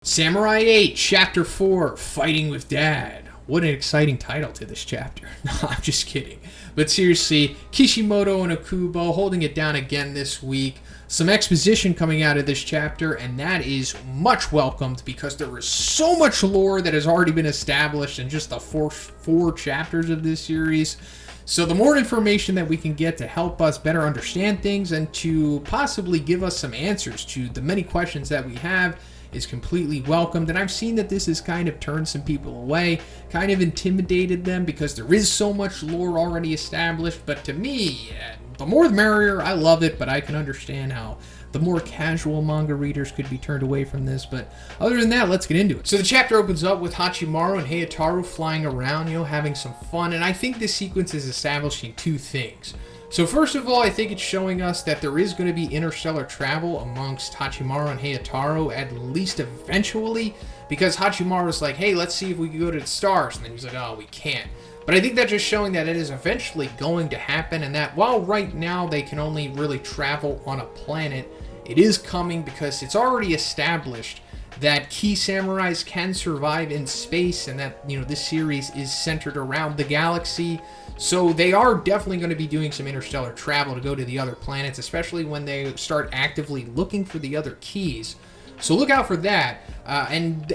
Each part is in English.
Samurai 8, Chapter 4, Fighting with Dad. What an exciting title to this chapter. No, I'm just kidding. But seriously, Kishimoto and Okubo holding it down again this week. Some exposition coming out of this chapter, and that is much welcomed because there is so much lore that has already been established in just the four chapters of this series. So the more information that we can get to help us better understand things and to possibly give us some answers to the many questions that we have is completely welcomed. And I've seen that this has kind of turned some people away, kind of intimidated them because there is so much lore already established. But to me, the more the merrier. I love it, but I can understand how the more casual manga readers could be turned away from this. But other than that, let's get into it. So the chapter opens up with Hachimaru and Hayataru flying around, having some fun. And I think this sequence is establishing two things. So first of all, I think it's showing us that there is going to be interstellar travel amongst Hachimaru and Hayataru, at least eventually, because Hachimaru's like, hey, let's see if we can go to the stars, and then he's like, oh, we can't. But I think that's just showing that it is eventually going to happen, and that while right now they can only really travel on a planet, it is coming because it's already established that key samurais can survive in space, and that, this series is centered around the galaxy. So they are definitely going to be doing some interstellar travel to go to the other planets, especially when they start actively looking for the other keys. So look out for that. And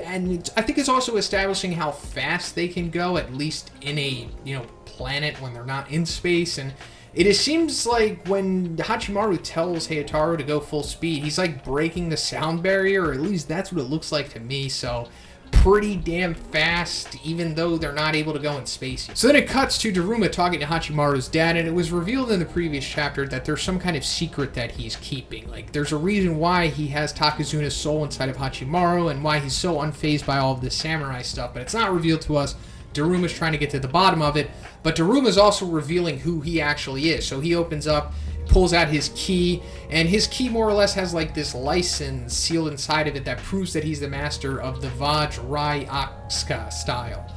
I think it's also establishing how fast they can go, at least in a planet when they're not in space. And it seems like when Hachimaru tells Hayataru to go full speed, he's like breaking the sound barrier, or at least that's what it looks like to me. So pretty damn fast, even though they're not able to go in space yet. So then it cuts to Daruma talking to Hachimaru's dad, and it was revealed in the previous chapter that there's some kind of secret that he's keeping. Like, there's a reason why he has Takazuna's soul inside of Hachimaru, and why he's so unfazed by all of this samurai stuff, but it's not revealed to us. Daruma's trying to get to the bottom of it, but Daruma's also revealing who he actually is. So he opens up, pulls out his key, and his key more or less has like this license sealed inside of it that proves that he's the master of the Vajrayaka style.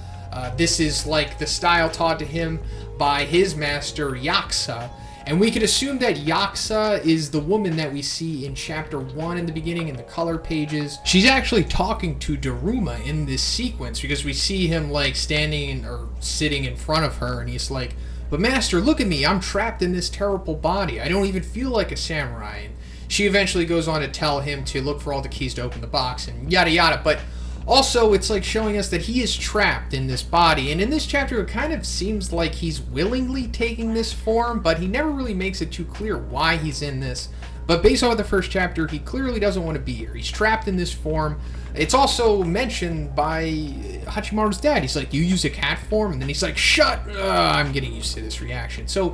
This is like the style taught to him by his master Yaksa, and we could assume that Yaksa is the woman that we see in chapter 1 in the beginning in the color pages. She's actually talking to Daruma in this sequence because we see him like standing or sitting in front of her, and he's like, but master, look at me, I'm trapped in this terrible body. I don't even feel like a samurai. And she eventually goes on to tell him to look for all the keys to open the box and yada yada. But also, it's like showing us that he is trapped in this body. And in this chapter, it kind of seems like he's willingly taking this form, but he never really makes it too clear why he's in this. But based on the first chapter, he clearly doesn't want to be here. He's trapped in this form. It's also mentioned by Hachimaru's dad. He's like, you use a cat form? And then he's like, shut! I'm getting used to this reaction. So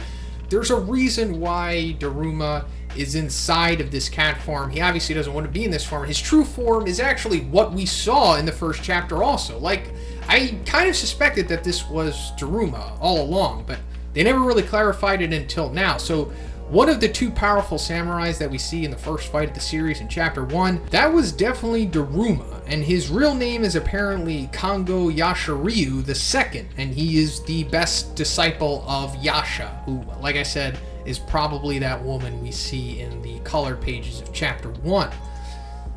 there's a reason why Daruma is inside of this cat form. He obviously doesn't want to be in this form. His true form is actually what we saw in the first chapter also. Like, I kind of suspected that this was Daruma all along, but they never really clarified it until now. So one of the two powerful samurais that we see in the first fight of the series in chapter 1, that was definitely Daruma, and his real name is apparently Kongo Yashiryu II, and he is the best disciple of Yasha, who, like I said, is probably that woman we see in the color pages of chapter 1.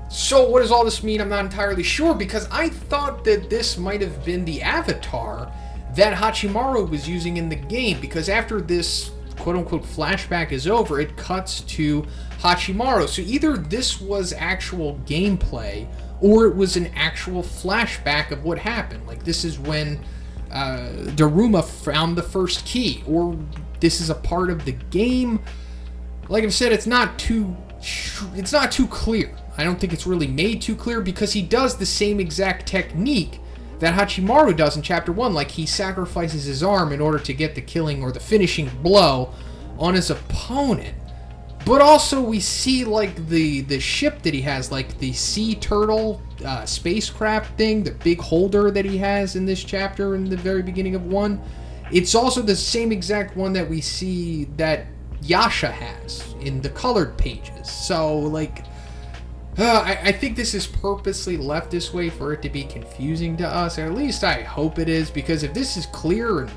So what does all this mean? I'm not entirely sure, because I thought that this might have been the avatar that Hachimaru was using in the game, because after this quote-unquote flashback is over, it cuts to Hachimaru. So either this was actual gameplay, or it was an actual flashback of what happened. Like, this is when Daruma found the first key, or this is a part of the game. Like I've said, it's not too clear. I don't think it's really made too clear, because he does the same exact technique that Hachimaru does in chapter 1, like he sacrifices his arm in order to get the killing or the finishing blow on his opponent. But also we see like the ship that he has, like the sea turtle spacecraft thing, the big holder that he has in this chapter in the very beginning of 1. It's also the same exact one that we see that Yasha has in the colored pages. So like, I think this is purposely left this way for it to be confusing to us, or at least I hope it is, because if this is clear and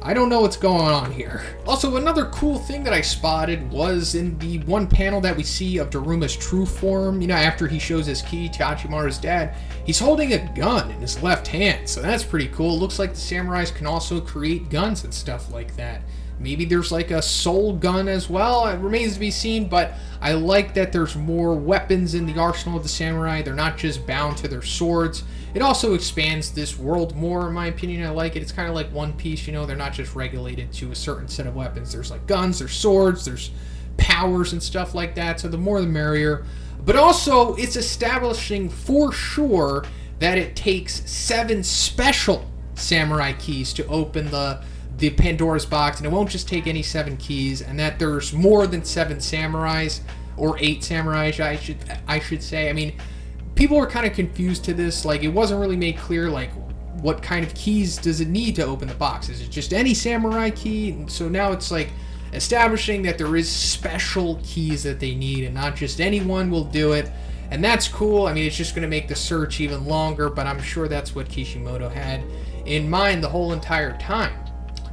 I don't know what's going on here. Also, another cool thing that I spotted was in the one panel that we see of Daruma's true form, you know, after he shows his ki to Hachimaru's dad, he's holding a gun in his left hand, so that's pretty cool. It looks like the samurais can also create guns and stuff like that. Maybe there's like a soul gun as well. It remains to be seen, but I like that there's more weapons in the arsenal of the samurai. They're not just bound to their swords. It also expands this world more, in my opinion. I like it. It's kind of like One Piece, you know. They're not just regulated to a certain set of weapons. There's like guns, there's swords, there's powers and stuff like that. So the more the merrier. But also, it's establishing for sure that it takes 7 special samurai keys to open the Pandora's box, and it won't just take any 7 keys, and that there's more than 7 samurais, or 8 samurais, I should say. I mean, people were kind of confused to this. Like, it wasn't really made clear, like, what kind of keys does it need to open the box? Is it just any samurai key? And so now it's like establishing that there is special keys that they need, and not just anyone will do it. And that's cool. I mean, it's just going to make the search even longer, but I'm sure that's what Kishimoto had in mind the whole entire time.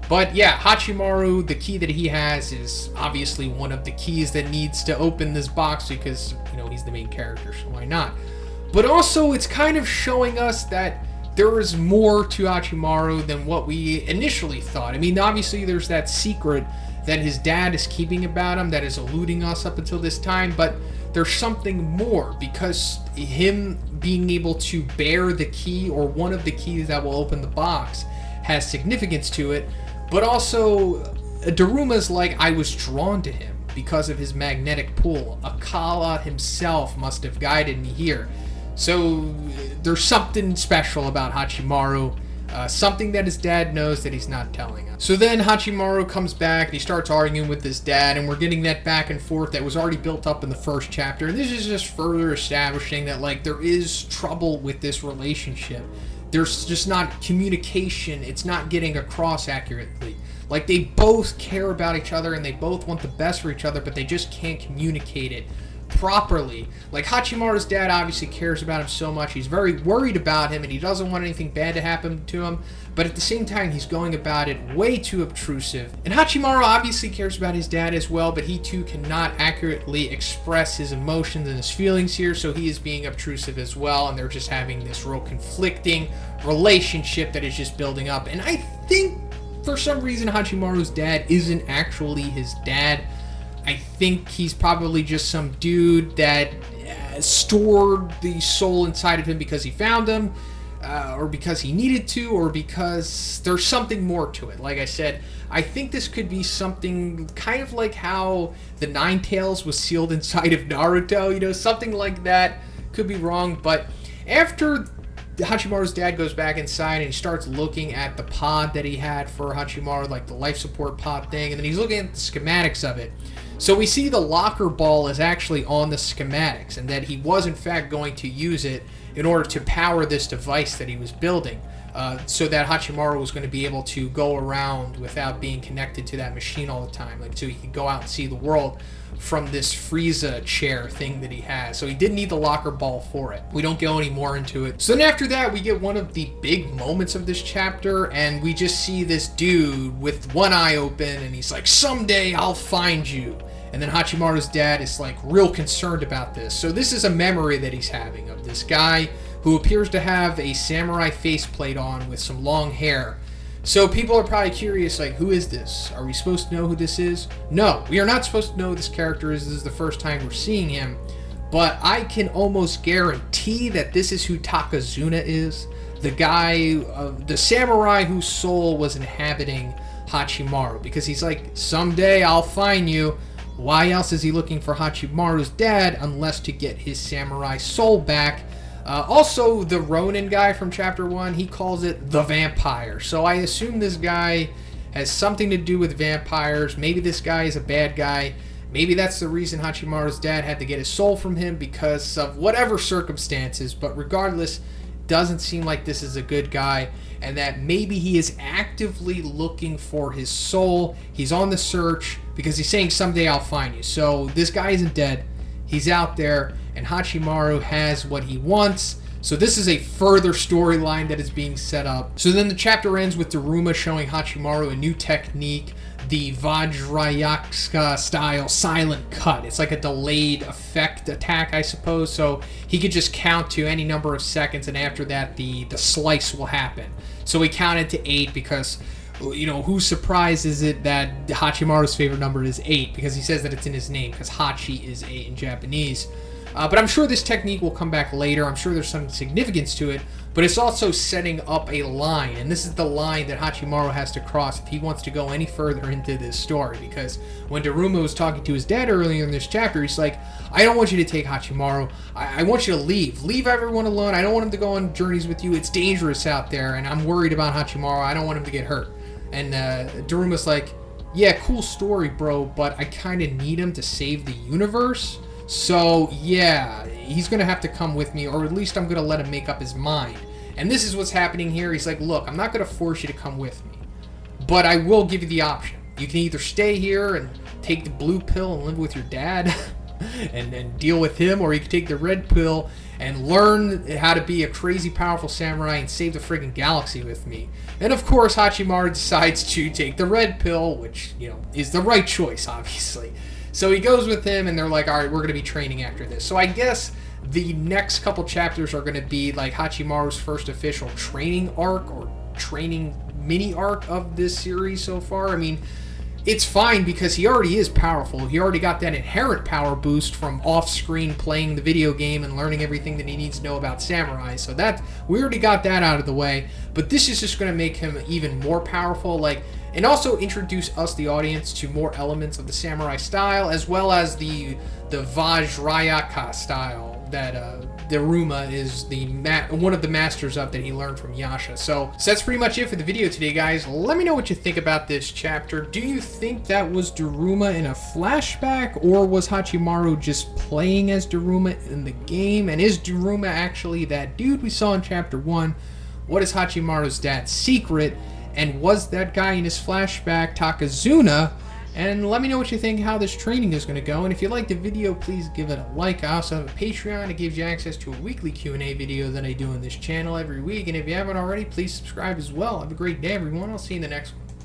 But yeah, Hachimaru, the key that he has is obviously one of the keys that needs to open this box because, you know, he's the main character, so why not? But also, it's kind of showing us that there is more to Hachimaru than what we initially thought. I mean, obviously there's that secret that his dad is keeping about him that is eluding us up until this time, but there's something more, because him being able to bear the key, or one of the keys that will open the box, has significance to it. But also, Daruma's like, I was drawn to him because of his magnetic pull. Akala himself must have guided me here. So there's something special about Hachimaru, something that his dad knows that he's not telling us. So then Hachimaru comes back and he starts arguing with his dad, and we're getting that back and forth that was already built up in the first chapter. And this is just further establishing that, like, there is trouble with this relationship. There's just not communication. It's not getting across accurately. Like, they both care about each other and they both want the best for each other, but they just can't communicate it properly. Like, Hachimaru's dad obviously cares about him so much. He's very worried about him and he doesn't want anything bad to happen to him. But at the same time, he's going about it way too obtrusive. And Hachimaru obviously cares about his dad as well, but he too cannot accurately express his emotions and his feelings here, so he is being obtrusive as well, and they're just having this real conflicting relationship that is just building up. And I think for some reason Hachimaru's dad isn't actually his dad. I think he's probably just some dude that stored the soul inside of him because he found him, or because he needed to, or because there's something more to it. Like I said, I think this could be something kind of like how the Nine Tails was sealed inside of Naruto, you know, something like that. Could be wrong, but after Hachimaru's dad goes back inside and he starts looking at the pod that he had for Hachimaru, like the life support pod thing, and then he's looking at the schematics of it. So we see the locker ball is actually on the schematics, and that he was in fact going to use it in order to power this device that he was building, so that Hachimaru was going to be able to go around without being connected to that machine all the time, like, so he could go out and see the world from this Frieza chair thing that he has. So he didn't need the locker ball for it. We don't go any more into it. So then after that, we get one of the big moments of this chapter, and we just see this dude with one eye open, and he's like, someday I'll find you. And then Hachimaru's dad is like real concerned about this. So this is a memory that he's having of this guy who appears to have a samurai faceplate on with some long hair. So people are probably curious, like, who is this? Are we supposed to know who this is? No, we are not supposed to know who this character is. This is the first time we're seeing him. But I can almost guarantee that this is who Takazuna is. The guy, the samurai whose soul was inhabiting Hachimaru. Because he's like, someday I'll find you. Why else is he looking for Hachimaru's dad unless to get his samurai soul back? Also, the Ronin guy from Chapter 1, he calls it the vampire. So I assume this guy has something to do with vampires. Maybe this guy is a bad guy. Maybe that's the reason Hachimaru's dad had to get his soul from him, because of whatever circumstances. But regardless, doesn't seem like this is a good guy, and that maybe he is actively looking for his soul. He's on the search because he's saying, someday I'll find you. So this guy isn't dead. He's out there, and Hachimaru has what he wants. So this is a further storyline that is being set up. So then the chapter ends with Daruma showing Hachimaru a new technique, the Vajrayaka style silent cut. It's like a delayed effect attack, I suppose. So he could just count to any number of seconds, and after that the slice will happen. So he counted to 8 because, you know, whose surprise is it that Hachimaru's favorite number is 8? Because he says that it's in his name, because Hachi is 8 in Japanese. But I'm sure this technique will come back later. I'm sure there's some significance to it. But it's also setting up a line. And this is the line that Hachimaru has to cross if he wants to go any further into this story. Because when Daruma was talking to his dad earlier in this chapter, he's like, I don't want you to take Hachimaru. I want you to leave. Leave everyone alone. I don't want him to go on journeys with you. It's dangerous out there. And I'm worried about Hachimaru. I don't want him to get hurt. And Daruma's like, yeah, cool story, bro. But I kind of need him to save the universe. So, yeah, he's going to have to come with me, or at least I'm going to let him make up his mind. And this is what's happening here. He's like, look, I'm not going to force you to come with me, but I will give you the option. You can either stay here and take the blue pill and live with your dad and deal with him, or you can take the red pill and learn how to be a crazy powerful samurai and save the friggin' galaxy with me. And of course, Hachimaru decides to take the red pill, which, you know, is the right choice, obviously. So he goes with him, and they're like, all right, we're going to be training after this. So I guess the next couple chapters are going to be like Hachimaru's first official training arc, or training mini arc of this series so far. I mean, it's fine because he already is powerful. He already got that inherent power boost from off-screen playing the video game and learning everything that he needs to know about samurai. So that, we already got that out of the way. But this is just going to make him even more powerful. Like, and also introduce us, the audience, to more elements of the samurai style, as well as the Vajrayaka style that Daruma is one of the masters of, that he learned from Yasha. So that's pretty much it for the video today, guys. Let me know what you think about this chapter. Do you think that was Daruma in a flashback, or was Hachimaru just playing as Daruma in the game? And is Daruma actually that dude we saw in chapter 1? What is Hachimaru's dad's secret? And was that guy in his flashback Takazuna? And let me know what you think, how this training is going to go. And if you liked the video, please give it a like. I also have a Patreon. It gives you access to a weekly Q&A video that I do on this channel every week. And if you haven't already, please subscribe as well. Have a great day, everyone. I'll see you in the next one.